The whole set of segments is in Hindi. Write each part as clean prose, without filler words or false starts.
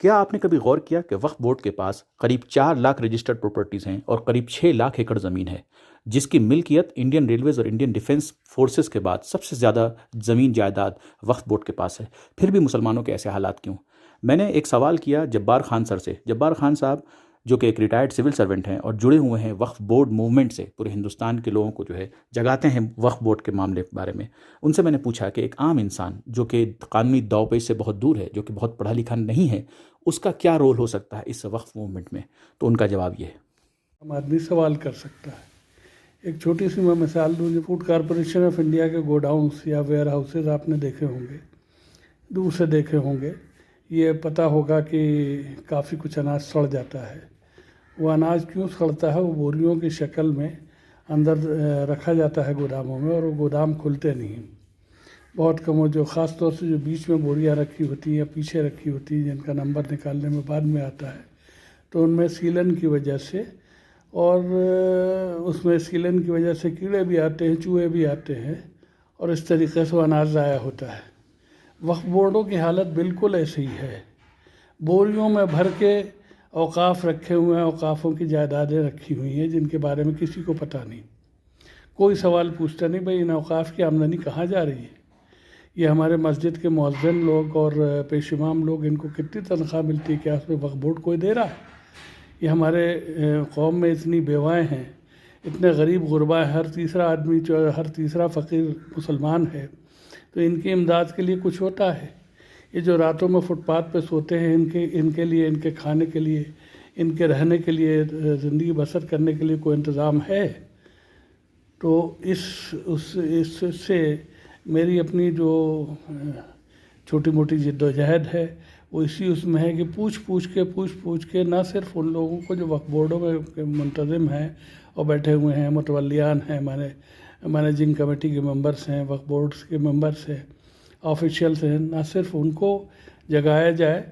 क्या आपने कभी गौर किया कि वक्फ बोर्ड के पास करीब 4 लाख रजिस्टर्ड प्रॉपर्टीज़ हैं और करीब 6 लाख एकड़ ज़मीन है, जिसकी मिल्कियत इंडियन रेलवेज़ और इंडियन डिफेंस फोर्सेस के बाद सबसे ज़्यादा ज़मीन जायदाद वक्फ बोर्ड के पास है। फिर भी मुसलमानों के ऐसे हालात क्यों? मैंने एक सवाल किया जब्बार खान सर से। जब्बार खान साहब जो कि एक रिटायर्ड सिविल सर्वेंट हैं और जुड़े हुए हैं वक्फ बोर्ड मूवमेंट से, पूरे हिंदुस्तान के लोगों को जो है जगाते हैं वक्फ बोर्ड के मामले के बारे में। उनसे मैंने पूछा कि एक आम इंसान जो कि कानूनी दावपेच से बहुत दूर है, जो कि बहुत पढ़ा लिखा नहीं है, उसका क्या रोल हो सकता है इस वक्फ मूवमेंट में। तो उनका जवाब ये है। आम आदमी सवाल कर सकता है। एक छोटी सी मैं मिसाल दूँ, जो फूड कॉरपोरेशन ऑफ इंडिया के गोडाउंस या वेयर हाउसेज आपने देखे होंगे, दूर से देखे होंगे, ये पता होगा कि काफ़ी कुछ अनाज सड़ जाता है। वो अनाज क्यों सड़ता है? वो बोरियों की शक्ल में अंदर रखा जाता है गोदामों में, और वो गोदाम खुलते नहीं। बहुत कम हो, जो ख़ास तौर से जो बीच में बोरियां रखी होती हैं या पीछे रखी होती हैं, जिनका नंबर निकालने में बाद में आता है, तो उनमें सीलन की वजह से और उसमें सीलन की वजह से कीड़े भी आते हैं, चूहे भी आते हैं, और इस तरीके से वो अनाज ज़ाया होता है। वक्फ बोर्डों की हालत बिल्कुल ऐसी ही है। बोरियों में भर के औकाफ रखे हुए हैं, औकाफ़ों की जायदादें रखी हुई हैं जिनके बारे में किसी को पता नहीं। कोई सवाल पूछता नहीं, भाई इन औकाफ़ की आमदनी कहाँ जा रही है? ये हमारे मस्जिद के मुअज्जिन लोग और पेश इमाम लोग, इनको कितनी तनख्वाह मिलती है? क्या उसमें वक्फ बोर्ड कोई दे रहा है? ये हमारे कौम में इतनी बेवाएँ हैं, इतने गरीब गुरबा है, हर तीसरा आदमी हर तीसरा फ़कीर मुसलमान है, तो इनकी इमदाद के लिए कुछ होता है? ये जो रातों में फुटपाथ पे सोते हैं, इनके लिए, इनके खाने के लिए, इनके रहने के लिए, ज़िंदगी बसर करने के लिए कोई इंतज़ाम है? तो इससे मेरी अपनी जो छोटी मोटी जिद्दोजहद है वो इसी उसमें है कि पूछ पूछ के ना सिर्फ उन लोगों को जो वक्फ बोर्डों में मुंतज़िम हैं और बैठे हुए हैं, मुतवल्लियान हैं, मैनेजिंग कमेटी के मेंबर्स हैं, वक्फ बोर्ड्स के मेंबर्स हैं, ऑफिशियल्स हैं, ना सिर्फ उनको जगाया जाए,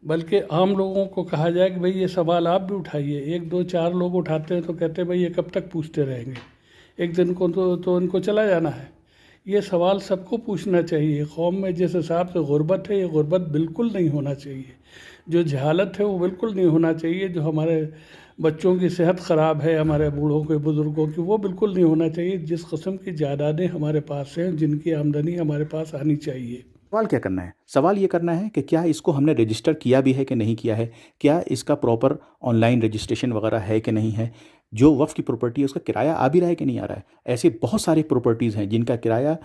बल्कि आम लोगों को कहा जाए कि भाई ये सवाल आप भी उठाइए। 1 2 4 लोग उठाते हैं तो कहते हैं भाई ये कब तक पूछते रहेंगे, एक दिन को तो इनको चला जाना है। ये सवाल सबको पूछना चाहिए। कौम में जिस हिसाब से गुर्बत है, ये गुर्बत बिल्कुल नहीं होना चाहिए। जो जहालत है वो बिल्कुल नहीं होना चाहिए। जो हमारे बच्चों की सेहत ख़राब है, हमारे बूढ़ों के, बुज़ुर्गों की, वो बिल्कुल नहीं होना चाहिए। जिस किस्म की जायदादें हमारे पास हैं, जिनकी आमदनी हमारे पास आनी चाहिए। सवाल क्या करना है? सवाल ये करना है कि क्या इसको हमने रजिस्टर किया भी है कि नहीं किया है, क्या इसका प्रॉपर ऑनलाइन रजिस्ट्रेशन वगैरह है कि नहीं है, जो वक्फ की प्रॉपर्टी है उसका किराया आ भी रहा है कि नहीं आ रहा है। ऐसे बहुत सारी प्रॉपर्टीज़ हैं जिनका किराया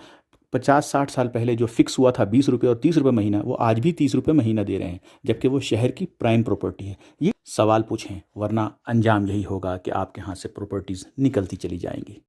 50-60 साल पहले जो फिक्स हुआ था 20 रुपये और 30 रुपये महीना, वो आज भी 30 रुपये महीना दे रहे हैं, जबकि वो शहर की प्राइम प्रॉपर्टी है। ये सवाल पूछें, वरना अंजाम यही होगा कि आपके हाथ से प्रॉपर्टीज़ निकलती चली जाएंगी।